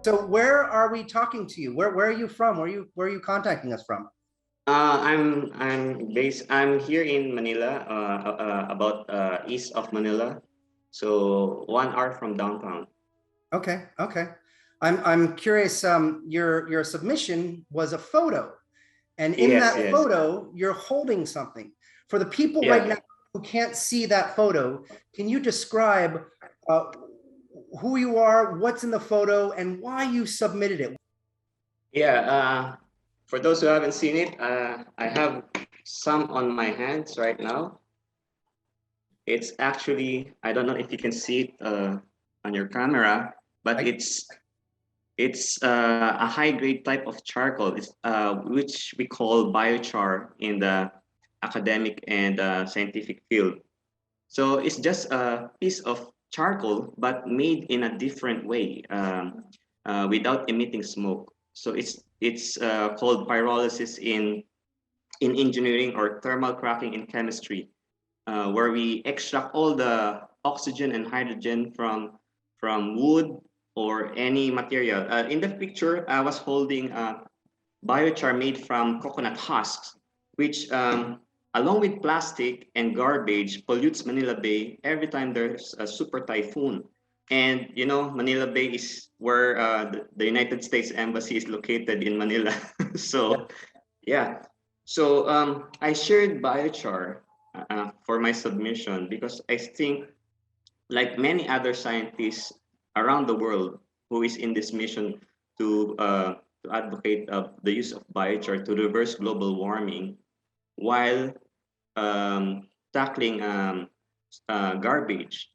So where are we talking to you? Where are you from? Where are you contacting us from? I'm here in Manila, about east of Manila, so 1 hour from downtown. Okay, okay. I'm curious. Your submission was a photo, and in Yes, that yes, photo, you're holding something. For the people right yeah, now who can't see that photo, can you describe uh, who you are, what's in the photo, and why you submitted it? yeah. For those who haven't seen it, I have some on my hands right now. It's actually, I don't know if you can see it on your camera, but I, it's a high grade type of charcoal, which we call biochar in the academic and scientific field. So it's just a piece of charcoal, but made in a different way, without emitting smoke. So it's called pyrolysis in engineering, or thermal cracking in chemistry, where we extract all the oxygen and hydrogen from wood or any material. In the picture, I was holding biochar made from coconut husks, which, along with plastic and garbage, pollutes Manila Bay every time there's a super typhoon. And you know, Manila Bay is where the United States Embassy is located in Manila. So yeah, so I shared biochar for my submission because I think, like many other scientists around the world who is in this mission to advocate the use of biochar to reverse global warming while tackling garbage.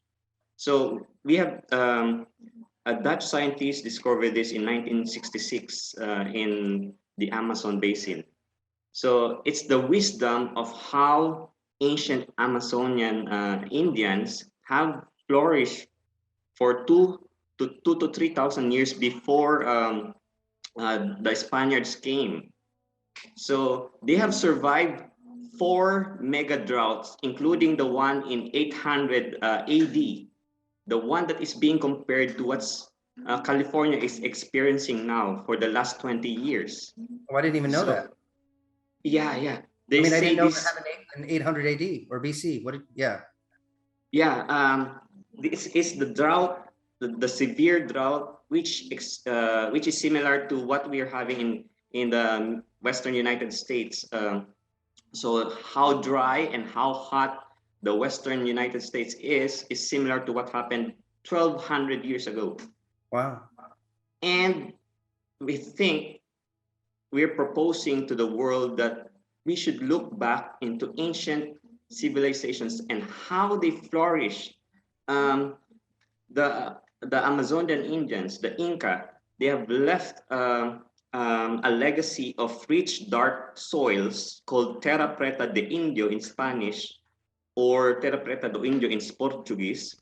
So we have a Dutch scientist discovered this in 1966 in the Amazon basin. So it's the wisdom of how ancient Amazonian Indians have flourished for two to 3,000 years before the Spaniards came. So they have survived four mega droughts, including the one in 800 AD, the one that is being compared to what's California is experiencing now for the last 20 years. oh, I didn't even know So that. yeah, yeah. I They mean, I say didn't know that this. happened in 800 AD or BC. Yeah. Yeah, this is the drought, the severe drought, which is similar to what we are having in the Western United States. So how dry and how hot the Western United States is similar to what happened 1,200 years ago. Wow. And we think we're proposing to the world that we should look back into ancient civilizations and how they flourished. Um, the Amazonian Indians, the Inca, they have left a legacy of rich dark soils called Terra Preta de Indio in Spanish, or Terra Preta do Indio in Portuguese.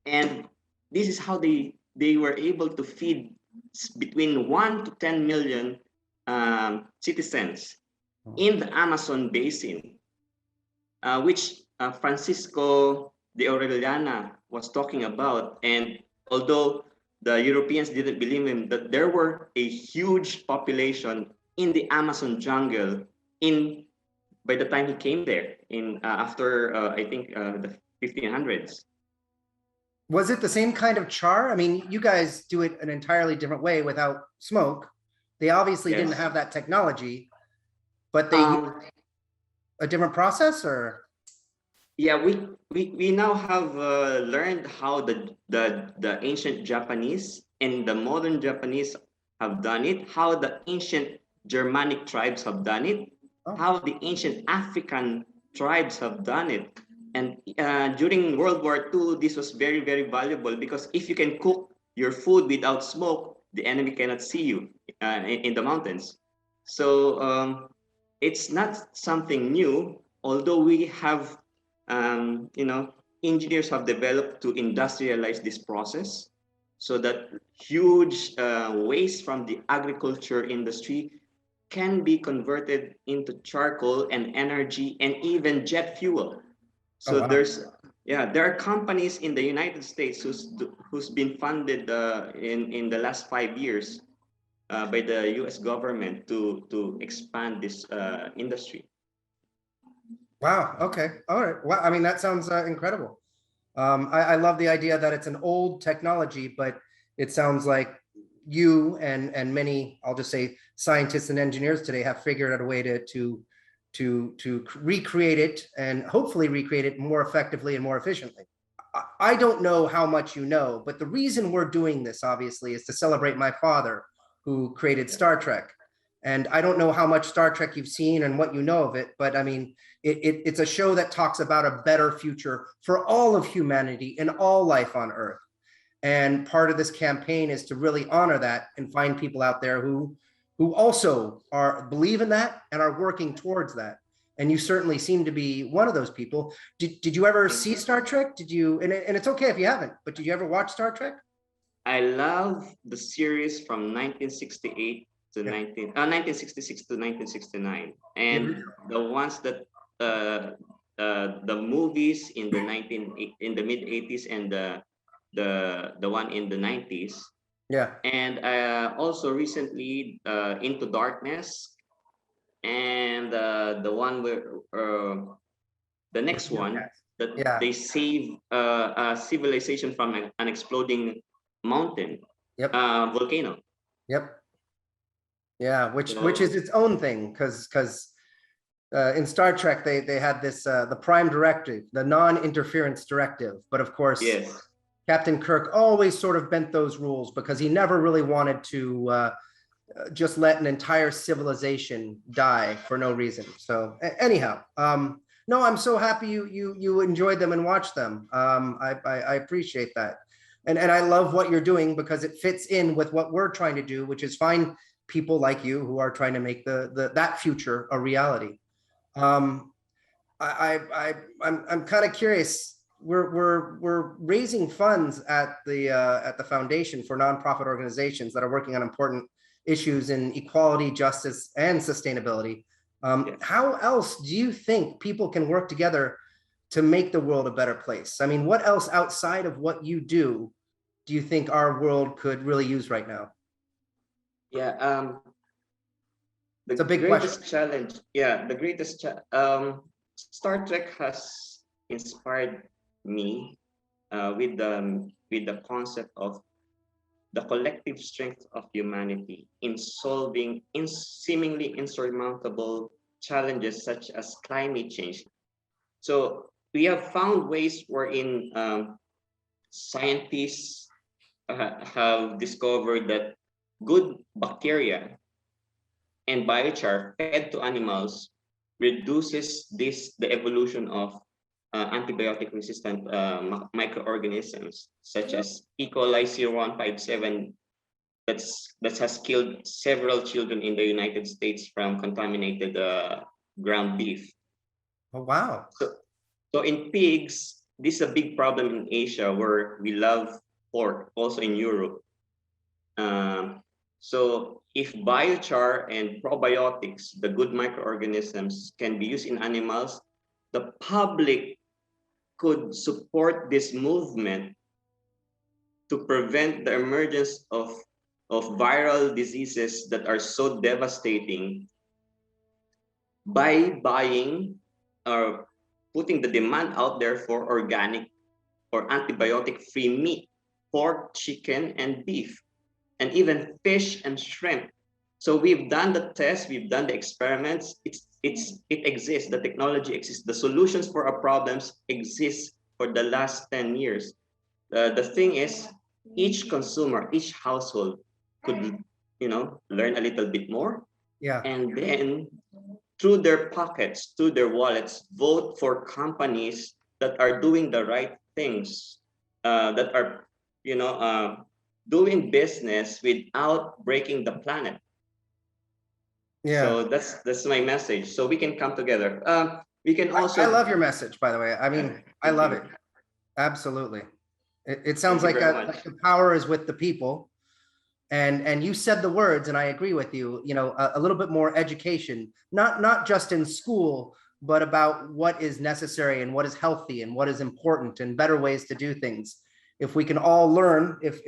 And this is how they were able to feed between 1 to 10 million citizens in the Amazon basin, which Francisco de Orellana was talking about. And although the Europeans didn't believe him, that there were a huge population in the Amazon jungle in by the time he came there in after I think the 1500s. Was it the same kind of char? I mean, you guys do it an entirely different way without smoke. They obviously didn't Yes. have that technology, but they used Um, a different process or yeah, we now have learned how the ancient Japanese and the modern Japanese have done it, how the ancient Germanic tribes have done it, oh, how the ancient African tribes have done it. And during World War II, this was very, very valuable because if you can cook your food without smoke, the enemy cannot see you in the mountains. So it's not something new, although we have, you know, engineers have developed to industrialize this process so that huge waste from the agriculture industry can be converted into charcoal and energy and even jet fuel. oh So wow. Yeah, there are companies in the United States who's been funded in the last 5 years by the U.S. government to expand this industry. Wow. Okay. All right. Well, I mean, that sounds incredible. I love the idea that it's an old technology, but it sounds like you and many, I'll just say, scientists and engineers today have figured out a way to recreate it and hopefully recreate it more effectively and more efficiently. I don't know how much you know, but the reason we're doing this obviously is to celebrate my father who created Star Trek. And I don't know how much Star Trek you've seen and what you know of it, but I mean, it's a show that talks about a better future for all of humanity and all life on Earth. And part of this campaign is to really honor that and find people out there who also are believe in that and are working towards that. And you certainly seem to be one of those people. Did you ever see Star Trek? Did you, and it's okay if you haven't, but did you ever watch Star Trek? I love the series from 1968 to Yeah. 1966 to 1969, Yeah. and the ones that the movies in in the mid 80s and the one in the 90s, Yeah. and also recently Into Darkness, and the one where the next one that Yeah. they save a civilization from an exploding mountain, Yep. volcano. Yep. Yeah. Which is So its own thing because in Star Trek they had this the Prime Directive, the non-interference directive, but of course yes, Captain Kirk always sort of bent those rules because he never really wanted to just let an entire civilization die for no reason. So anyhow, no, I'm so happy you enjoyed them and watched them. I appreciate that, and I love what you're doing because it fits in with what we're trying to do, which is find people like you who are trying to make the that future a reality. Um, I'm kind of curious. We're raising funds at the foundation for nonprofit organizations that are working on important issues in equality, justice, and sustainability. yes, How else do you think people can work together to make the world a better place? I mean, what else outside of what you do you think our world could really use right now? yeah. The It's a big question. greatest challenge, yeah, the Star Trek has inspired me with the concept of the collective strength of humanity in solving seemingly insurmountable challenges such as climate change. So we have found ways wherein scientists have discovered that good bacteria and biochar fed to animals reduces the evolution of antibiotic resistant microorganisms such as E. coli 0157 that has killed several children in the United States from contaminated ground beef. Oh, wow. So in pigs, this is a big problem in Asia where we love pork, also in Europe. Um, so if biochar and probiotics, the good microorganisms, can be used in animals, the public could support this movement to prevent the emergence of viral diseases that are so devastating by buying or putting the demand out there for organic or antibiotic-free meat, pork, chicken, and beef, and even fish and shrimp. So we've done the tests, we've done the experiments. It exists. The technology exists. The solutions for our problems exist for the last 10 years. The thing is, each consumer, each household could, learn a little bit more, Yeah. and then through their pockets, through their wallets, vote for companies that are doing the right things, that are, you know, uh, doing business without breaking the planet. Yeah. So that's my message. So we can come together. We can I also. love your message, by the way. I mean, I Thank love you. it. Absolutely. It sounds Thank you like, very much. like the power is with the people. And you said the words, and I agree with you, a little bit more education, not just in school, but about what is necessary and what is healthy and what is important and better ways to do things. If we can all learn, if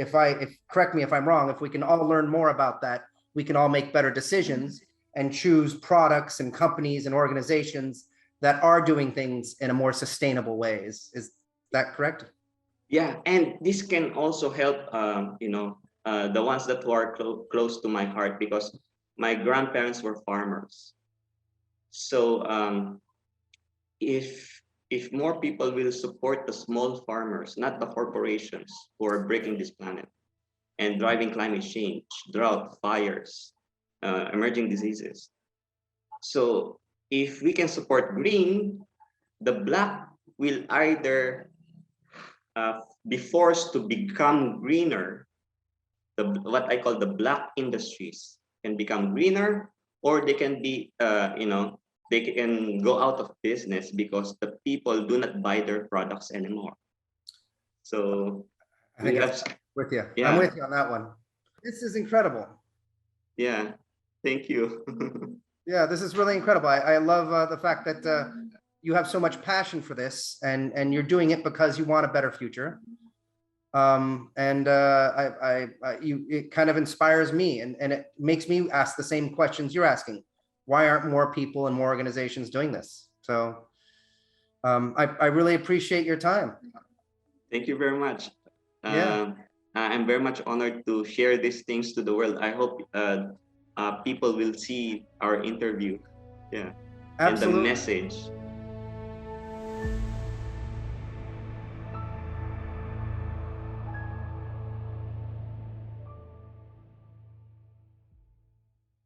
correct me if I'm wrong, if we can all learn more about that, we can all make better decisions and choose products and companies and organizations that are doing things in a more sustainable ways. Is that correct? Yeah, and this can also help, the ones that were close to my heart, because my grandparents were farmers. So if more people will support the small farmers, not the corporations who are breaking this planet and driving climate change, drought, fires, emerging diseases. So if we can support green, the black will either be forced to become greener. What I call the black industries can become greener, or they can be, they can go out of business because the people do not buy their products anymore. So I we think have, it's with you. I'm yeah, with you on that one. This is incredible. yeah. Thank you. Yeah, this is really incredible. I love the fact that you have so much passion for this, and you're doing it because you want a better future. And it kind of inspires me, and it makes me ask the same questions you're asking. Why aren't more people and more organizations doing this? So I really appreciate your time. Thank you very much. Yeah, I'm very much honored to share these things to the world. I hope people will see our interview. Yeah. And the absolutely. message.